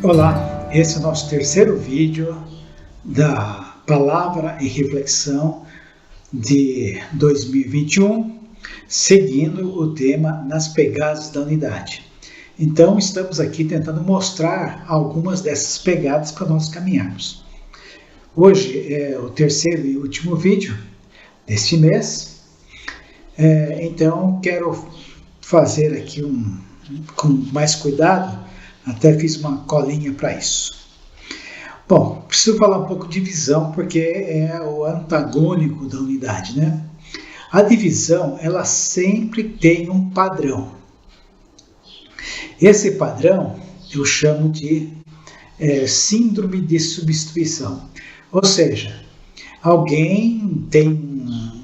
Olá, esse é o nosso terceiro vídeo da Palavra e Reflexão de 2021, seguindo o tema Nas Pegadas da Unidade. Então, estamos aqui tentando mostrar algumas dessas pegadas para nós caminharmos. Hoje é o terceiro e último vídeo deste mês, então quero fazer aqui com mais cuidado. Até fiz uma colinha para isso. Bom, preciso falar um pouco de divisão, porque é o antagônico da unidade, né? A divisão, ela sempre tem um padrão. Esse padrão eu chamo de síndrome de substituição. Ou seja, alguém tem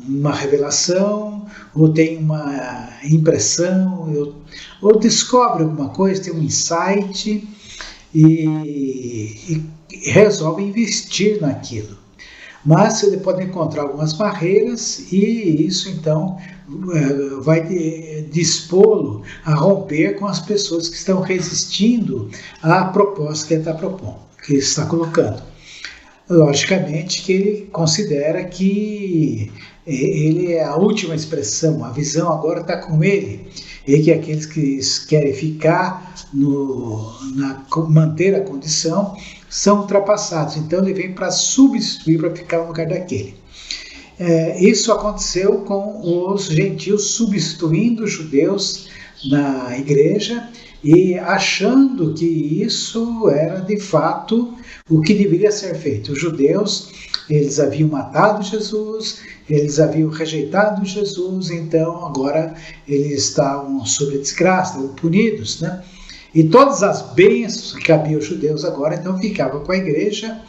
uma revelação, ou tem uma impressão, ou descobre alguma coisa, tem um insight e resolve investir naquilo. Mas ele pode encontrar algumas barreiras e isso então vai dispô-lo a romper com as pessoas que estão resistindo à proposta que ele está propondo, que ele está colocando. Logicamente que ele considera que ele é a última expressão, a visão agora está com ele, e que aqueles que querem ficar, manter a condição, são ultrapassados. Então ele vem para substituir, para ficar no lugar daquele. Isso aconteceu com os gentios substituindo os judeus na igreja e achando que isso era de fato o que deveria ser feito. Os judeus, eles haviam matado Jesus, eles haviam rejeitado Jesus, então agora eles estavam sob a desgraça, estavam punidos, né? E todas as bênçãos que cabiam aos judeus agora então ficavam com a igreja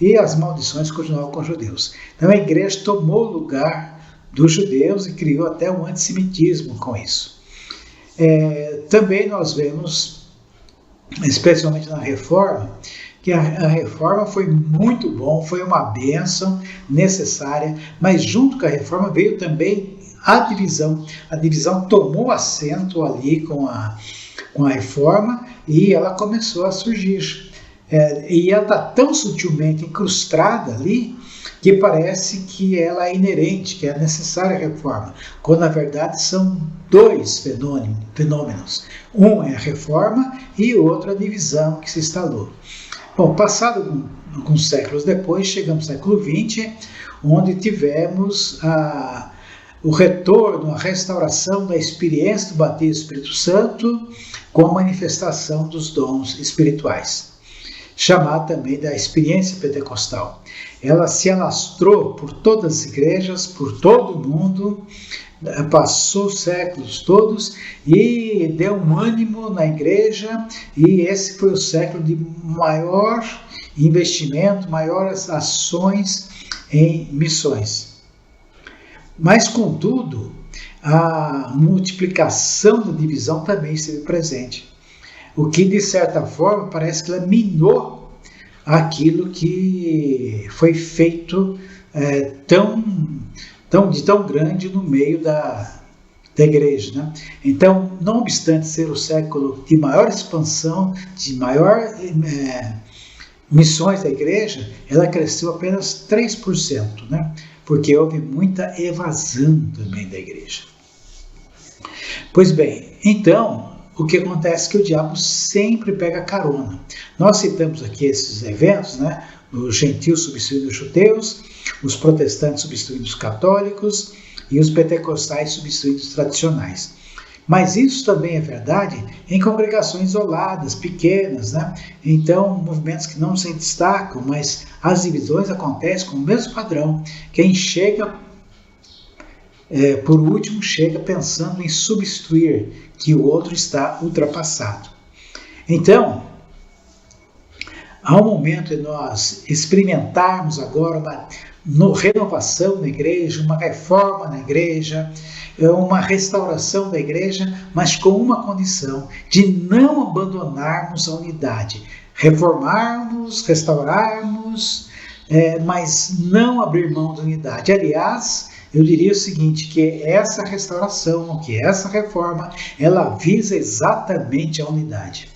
e as maldições continuavam com os judeus. Então a igreja tomou o lugar dos judeus e criou até um antissemitismo com isso. Também nós vemos, especialmente na Reforma, que a Reforma foi muito bom, foi uma bênção necessária, mas junto com a Reforma veio também a divisão. A divisão tomou assento ali com a Reforma e ela começou a surgir. E ela está tão sutilmente incrustada ali que parece que ela é inerente, que é necessária a reforma, quando na verdade são dois fenômenos. Um é a reforma e o outro a divisão que se instalou. Bom, passado alguns séculos depois, chegamos ao século XX, onde tivemos o retorno, a restauração da experiência do batismo do Espírito Santo com a manifestação dos dons espirituais, chamada também da experiência pentecostal. Ela se alastrou por todas as igrejas, por todo o mundo, passou séculos todos e deu um ânimo na igreja, e esse foi o século de maior investimento, maiores ações em missões. Mas, contudo, a multiplicação da divisão também esteve presente, o que, de certa forma, parece que ela minou aquilo que foi feito de tão grande no meio da igreja, né? Então, não obstante ser o século de maior expansão, de maior missões da igreja, ela cresceu apenas 3%, né? Porque houve muita evasão também da igreja. Pois bem, então, o que acontece é que o diabo sempre pega carona. Nós citamos aqui esses eventos, né? Os gentios substituindo os judeus, os protestantes substituindo os católicos e os pentecostais substituindo os tradicionais. Mas isso também é verdade em congregações isoladas, pequenas, né? Então, movimentos que não se destacam, mas as divisões acontecem com o mesmo padrão. Quem chega, por último, chega pensando em substituir, que o outro está ultrapassado. Então, há um momento de nós experimentarmos agora uma renovação da igreja, uma reforma na igreja, uma restauração da igreja, mas com uma condição, de não abandonarmos a unidade, reformarmos, restaurarmos, mas não abrir mão da unidade. Aliás, eu diria o seguinte, que essa restauração, que essa reforma, ela visa exatamente a unidade.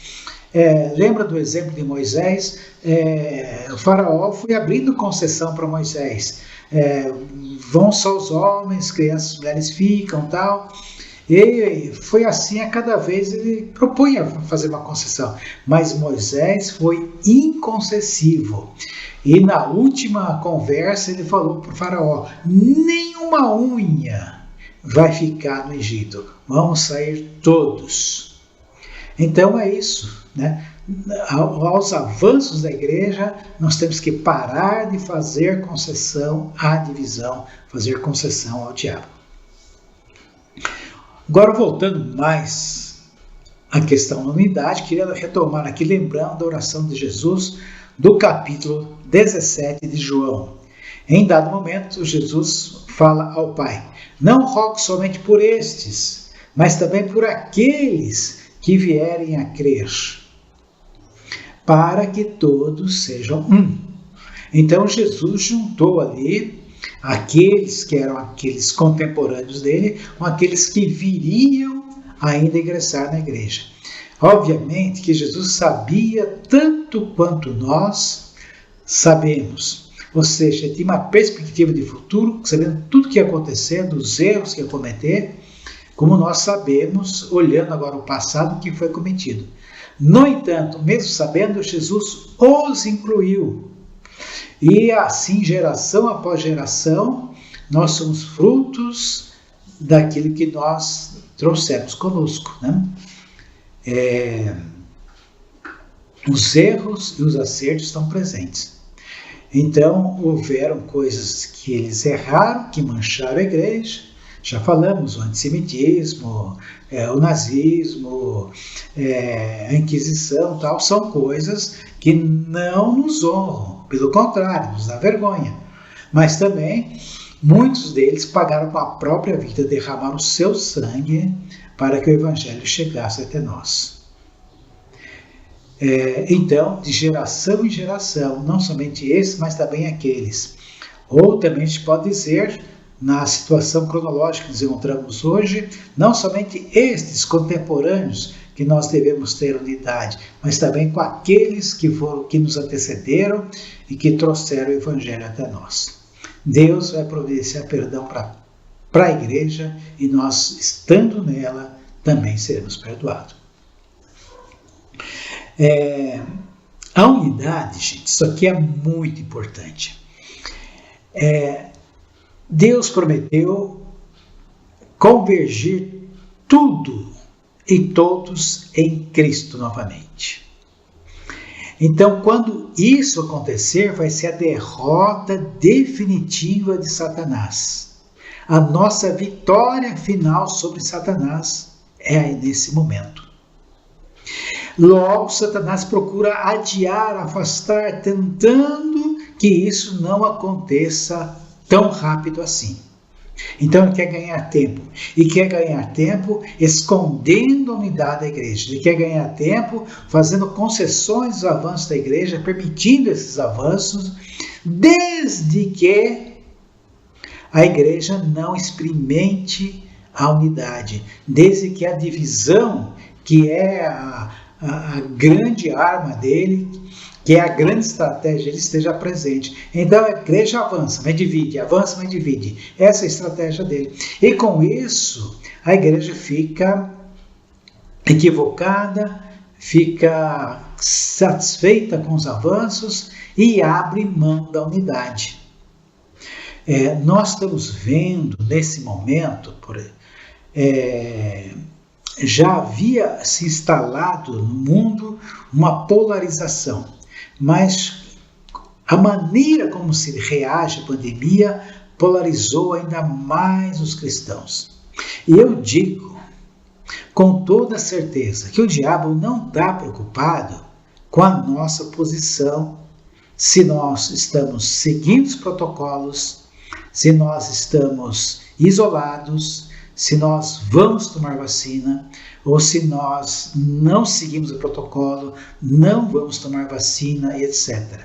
Lembra do exemplo de Moisés? O faraó foi abrindo concessão para Moisés. Vão só os homens, crianças, mulheres ficam, tal. E foi assim a cada vez ele propunha fazer uma concessão. Mas Moisés foi inconcessivo. E na última conversa ele falou para o faraó: nenhuma unha vai ficar no Egito, vamos sair todos. Então é isso, né? Aos avanços da igreja, nós temos que parar de fazer concessão à divisão, fazer concessão ao diabo. Agora, voltando mais à questão da unidade, queria retomar aqui, lembrando da oração de Jesus do capítulo 17 de João. Em dado momento, Jesus fala ao Pai: não rogo somente por estes, mas também por aqueles que vierem a crer, para que todos sejam um. Então Jesus juntou ali aqueles que eram aqueles contemporâneos dele com aqueles que viriam ainda ingressar na igreja. Obviamente que Jesus sabia tanto quanto nós sabemos, ou seja, tinha uma perspectiva de futuro, sabendo tudo que ia acontecer, dos erros que ia cometer, como nós sabemos, olhando agora o passado, que foi cometido. No entanto, mesmo sabendo, Jesus os incluiu. E assim, geração após geração, nós somos frutos daquilo que nós trouxemos conosco, né? Os erros e os acertos estão presentes. Então, houveram coisas que eles erraram, que mancharam a igreja. Já falamos, o antissemitismo, o nazismo, a Inquisição, tal, são coisas que não nos honram, pelo contrário, nos dá vergonha. Mas também, muitos deles pagaram com a própria vida, derramaram o seu sangue para que o Evangelho chegasse até nós. Então, de geração em geração, não somente esses, mas também aqueles. Ou também a gente pode dizer, na situação cronológica que nos encontramos hoje, não somente estes contemporâneos que nós devemos ter unidade, mas também com aqueles que nos antecederam e que trouxeram o Evangelho até nós. Deus vai providenciar perdão para a igreja e nós, estando nela, também seremos perdoados. A unidade, gente, isso aqui é muito importante. Deus prometeu convergir tudo e todos em Cristo novamente. Então, quando isso acontecer, vai ser a derrota definitiva de Satanás. A nossa vitória final sobre Satanás é aí nesse momento. Logo, Satanás procura adiar, afastar, tentando que isso não aconteça tão rápido assim. Então ele quer ganhar tempo. E quer ganhar tempo escondendo a unidade da igreja. Ele quer ganhar tempo fazendo concessões aos avanços da igreja, permitindo esses avanços, desde que a igreja não experimente a unidade. Desde que a divisão, que é a grande arma dele, que é a grande estratégia, ele esteja presente. Então a igreja avança, mas divide, avança, mas divide. Essa é a estratégia dele. E com isso, a igreja fica equivocada, fica satisfeita com os avanços e abre mão da unidade. Nós estamos vendo nesse momento, já havia se instalado no mundo uma polarização, mas a maneira como se reage à pandemia polarizou ainda mais os cristãos. E eu digo com toda certeza que o diabo não está preocupado com a nossa posição, se nós estamos seguindo os protocolos, se nós estamos isolados, se nós vamos tomar vacina, ou se nós não seguimos o protocolo, não vamos tomar vacina, etc.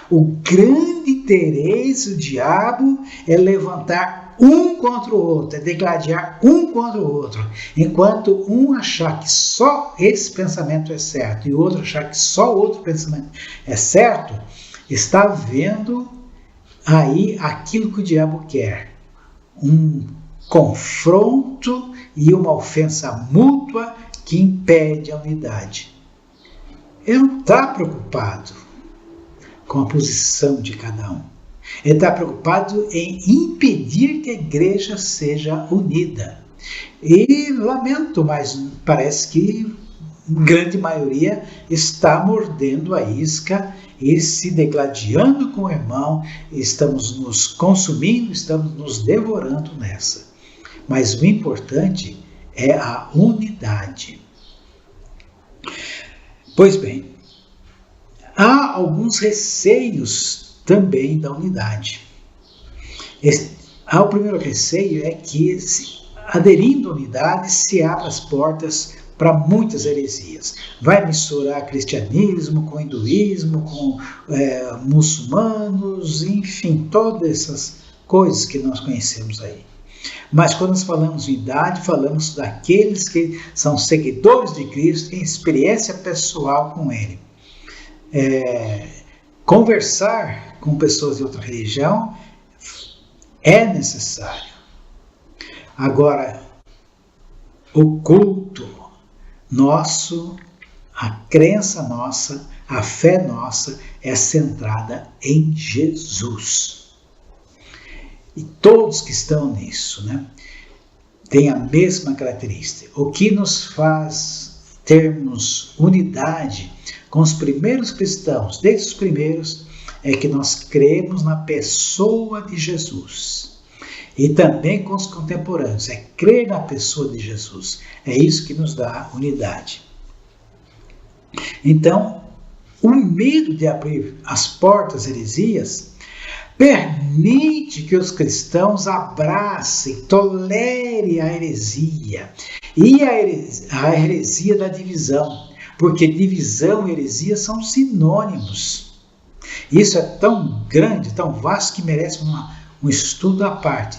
O grande interesse do diabo é levantar um contra o outro, é degladiar um contra o outro. Enquanto um achar que só esse pensamento é certo e o outro achar que só o outro pensamento é certo, está vendo aí aquilo que o diabo quer. Um confronto e uma ofensa mútua que impede a unidade. Ele não está preocupado com a posição de cada um. Ele está preocupado em impedir que a igreja seja unida. E lamento, mas parece que a grande maioria está mordendo a isca e se degladiando com o irmão. Estamos nos consumindo, estamos nos devorando nessa. Mas o importante é a unidade. Pois bem, há alguns receios também da unidade. O primeiro receio é que, aderindo à unidade, se abra as portas para muitas heresias. Vai misturar cristianismo com hinduísmo, com muçulmanos, enfim, todas essas coisas que nós conhecemos aí. Mas quando nós falamos de unidade, falamos daqueles que são seguidores de Cristo, têm experiência pessoal com Ele. Conversar com pessoas de outra religião é necessário. Agora, o culto nosso, a crença nossa, a fé nossa é centrada em Jesus. E todos que estão nisso, têm a mesma característica. O que nos faz termos unidade com os primeiros cristãos, desde os primeiros, é que nós cremos na pessoa de Jesus. E também com os contemporâneos, é crer na pessoa de Jesus. É isso que nos dá unidade. Então, o medo de abrir as portas heresias permite que os cristãos abracem, tolerem a heresia. E a heresia da divisão. Porque divisão e heresia são sinônimos. Isso é tão grande, tão vasto, que merece um estudo à parte.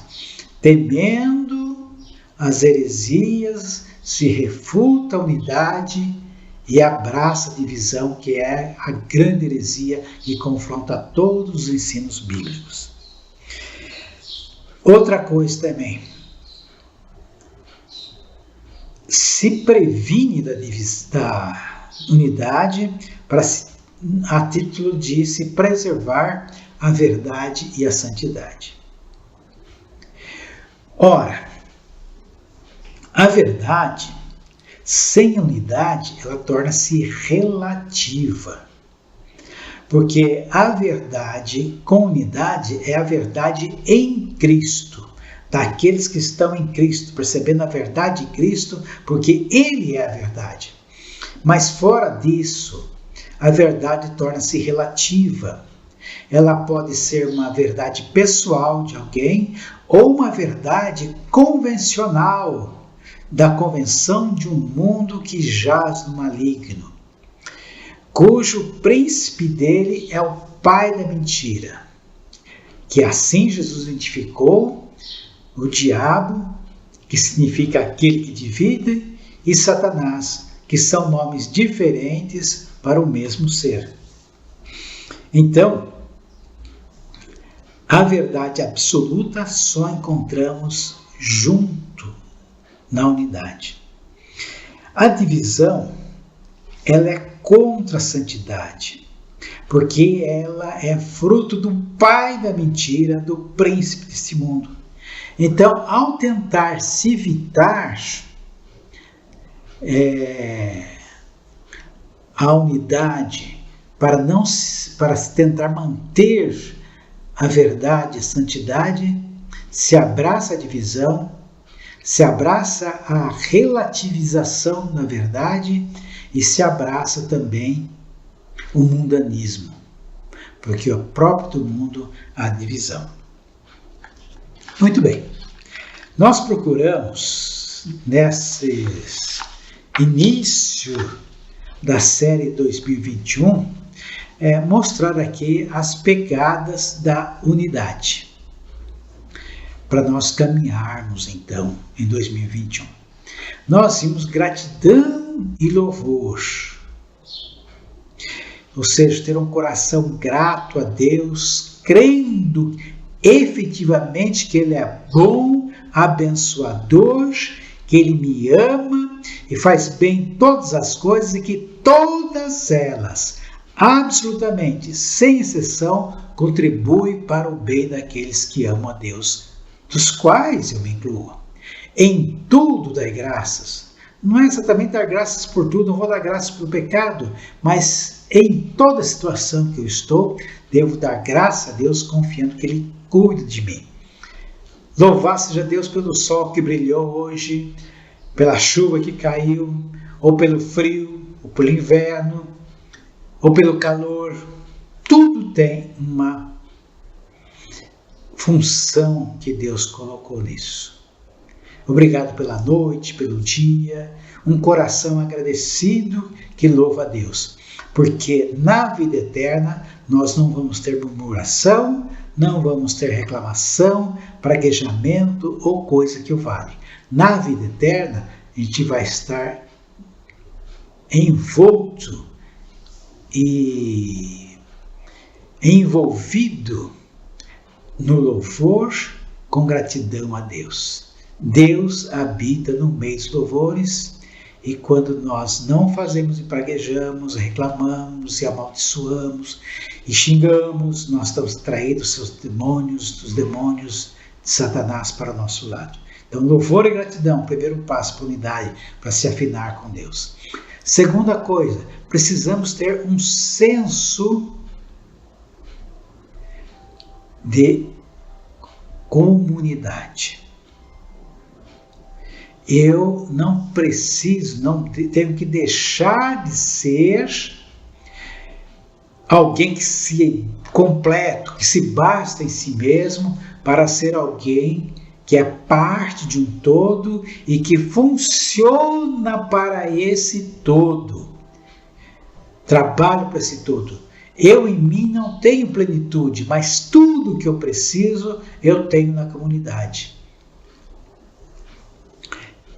Temendo as heresias, se refuta a unidade e abraça a divisão, que é a grande heresia que confronta todos os ensinos bíblicos. Outra coisa também, se previne da unidade a título de se preservar a verdade e a santidade. Ora, a verdade, sem unidade, ela torna-se relativa. Porque a verdade com unidade é a verdade em Cristo. Daqueles que estão em Cristo, percebendo a verdade de Cristo, porque Ele é a verdade. Mas fora disso, a verdade torna-se relativa. Ela pode ser uma verdade pessoal de alguém ou uma verdade convencional, da convenção de um mundo que jaz no maligno, cujo príncipe dele é o pai da mentira, que assim Jesus identificou o diabo, que significa aquele que divide, e Satanás, que são nomes diferentes para o mesmo ser. Então, a verdade absoluta só encontramos junto na unidade. A divisão, ela é contra a santidade, porque ela é fruto do pai da mentira, do príncipe deste mundo. Então, ao tentar se evitar a unidade, para se tentar manter a verdade, a santidade, se abraça a divisão, se abraça a relativização da verdade e se abraça também o mundanismo, porque é próprio do mundo a divisão. Muito bem, nós procuramos, nesse início da série 2021, mostrar aqui as pegadas da unidade. para nós caminharmos então em 2021. Nós vimos gratidão e louvor, ou seja, ter um coração grato a Deus, crendo efetivamente que Ele é bom, abençoador, que Ele me ama e faz bem em todas as coisas e que todas elas, absolutamente, sem exceção, contribuem para o bem daqueles que amam a Deus, dos quais eu me incluo. Em tudo dai graças. Não é exatamente dar graças por tudo, não vou dar graças pelo pecado, mas em toda situação que eu estou, devo dar graça a Deus confiando que Ele cuida de mim. Louvado seja Deus pelo sol que brilhou hoje, pela chuva que caiu, ou pelo frio, ou pelo inverno, ou pelo calor. Tudo tem uma função que Deus colocou nisso. Obrigado pela noite, pelo dia, um coração agradecido que louva a Deus. Porque na vida eterna nós não vamos ter murmuração, não vamos ter reclamação, praguejamento ou coisa que o vale. Na vida eterna a gente vai estar envolto e envolvido no louvor com gratidão a Deus. Deus habita no meio dos louvores e quando nós não fazemos e praguejamos, reclamamos e amaldiçoamos e xingamos, nós estamos traindo dos demônios de Satanás para o nosso lado. Então, louvor e gratidão, primeiro passo para a unidade, para se afinar com Deus. Segunda coisa, precisamos ter um senso de comunidade. Eu não preciso, não tenho que deixar de ser alguém que se completo, que se basta em si mesmo para ser alguém que é parte de um todo e que funciona para esse todo. Trabalho para esse todo. Eu em mim não tenho plenitude, mas tudo que eu preciso eu tenho na comunidade.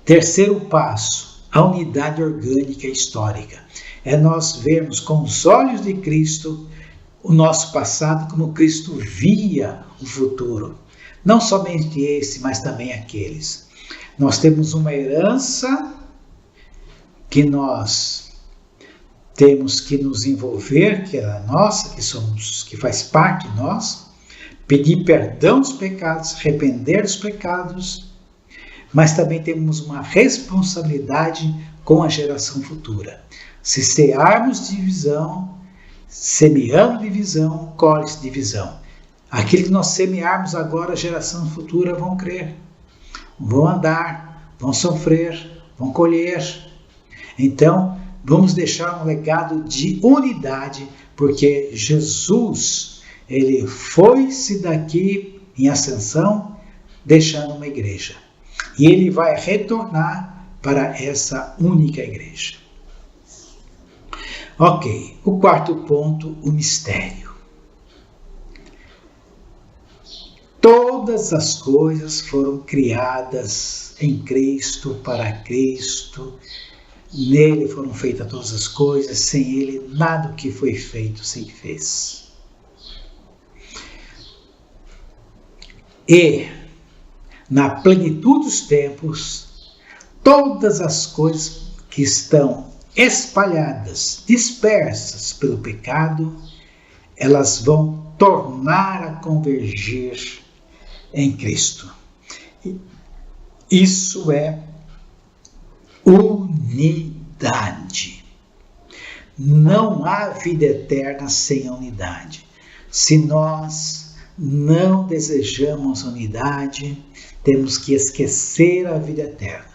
Terceiro passo, a unidade orgânica histórica. É nós vermos com os olhos de Cristo o nosso passado como Cristo via o futuro. Não somente esse, mas também aqueles. Nós temos uma herança que nós temos que nos envolver, que é a nossa, que faz parte de nós, pedir perdão dos pecados, arrepender dos pecados, mas também temos uma responsabilidade com a geração futura. Se semearmos divisão, semeando divisão, colhe-se divisão. Aquilo que nós semearmos agora, a geração futura vão crer, vão andar, vão sofrer, vão colher. Então, vamos deixar um legado de unidade, porque Jesus, ele foi-se daqui em ascensão, deixando uma igreja. E ele vai retornar para essa única igreja. Ok, o quarto ponto, o mistério. Todas as coisas foram criadas em Cristo, para Cristo. Nele foram feitas todas as coisas, sem ele nada do que foi feito se fez. E, na plenitude dos tempos, todas as coisas que estão espalhadas, dispersas pelo pecado, elas vão tornar a convergir em Cristo. Isso é unidade. Não há vida eterna sem a unidade. Se nós não desejamos unidade, temos que esquecer a vida eterna.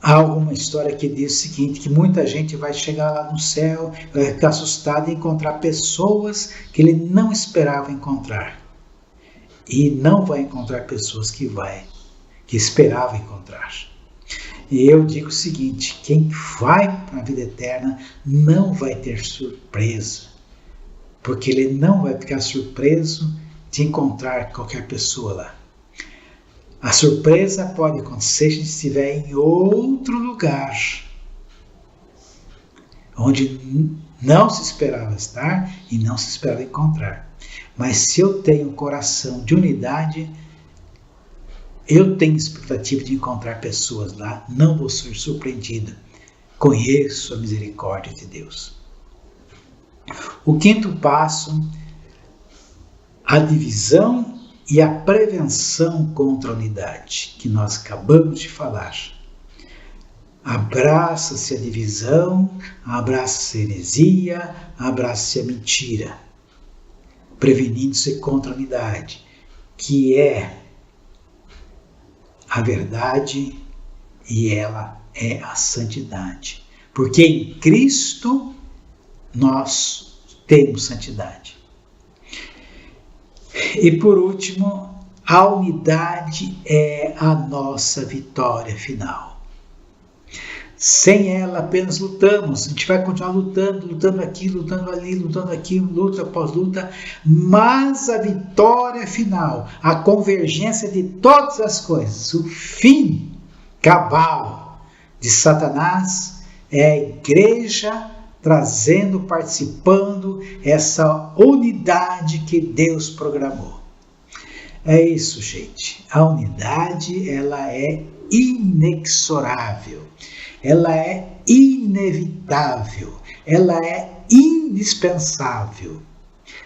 Há uma história que diz o seguinte, que muita gente vai chegar lá no céu, vai ficar assustado e encontrar pessoas que ele não esperava encontrar. E não vai encontrar pessoas que esperava encontrar. E eu digo o seguinte, quem vai para a vida eterna não vai ter surpresa, porque ele não vai ficar surpreso de encontrar qualquer pessoa lá. A surpresa pode acontecer se a gente estiver em outro lugar, onde não se esperava estar e não se esperava encontrar. Mas se eu tenho um coração de unidade, eu tenho expectativa de encontrar pessoas lá, não vou ser surpreendido. Conheço a misericórdia de Deus. O quinto passo, a divisão e a prevenção contra a unidade, que nós acabamos de falar. Abraça-se a divisão, abraça-se a heresia, abraça-se a mentira, prevenindo-se contra a unidade, que é a verdade e ela é a santidade. Porque em Cristo nós temos santidade. E por último, a unidade é a nossa vitória final. Sem ela apenas lutamos, a gente vai continuar lutando aqui, lutando ali, lutando aqui, luta após luta, mas a vitória final, a convergência de todas as coisas, o fim cabal de Satanás é a igreja trazendo, participando essa unidade que Deus programou. É isso, gente. A unidade, ela é inexorável. Ela é inevitável, ela é indispensável.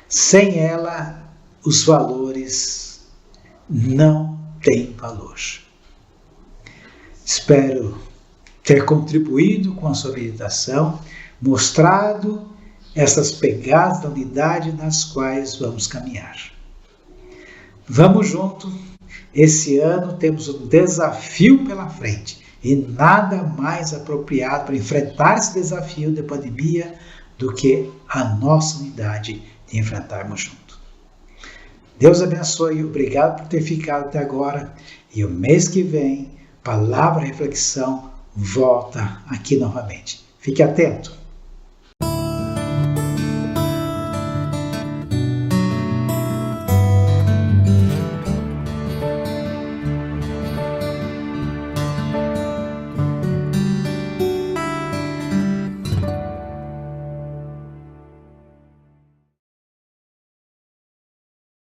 Sem ela, os valores não têm valor. Espero ter contribuído com a sua meditação, mostrado essas pegadas da unidade nas quais vamos caminhar. Vamos junto. Esse ano temos um desafio pela frente. E nada mais apropriado para enfrentar esse desafio da pandemia do que a nossa unidade de enfrentarmos junto. Deus abençoe, obrigado por ter ficado até agora. E o mês que vem, Palavra e Reflexão volta aqui novamente. Fique atento.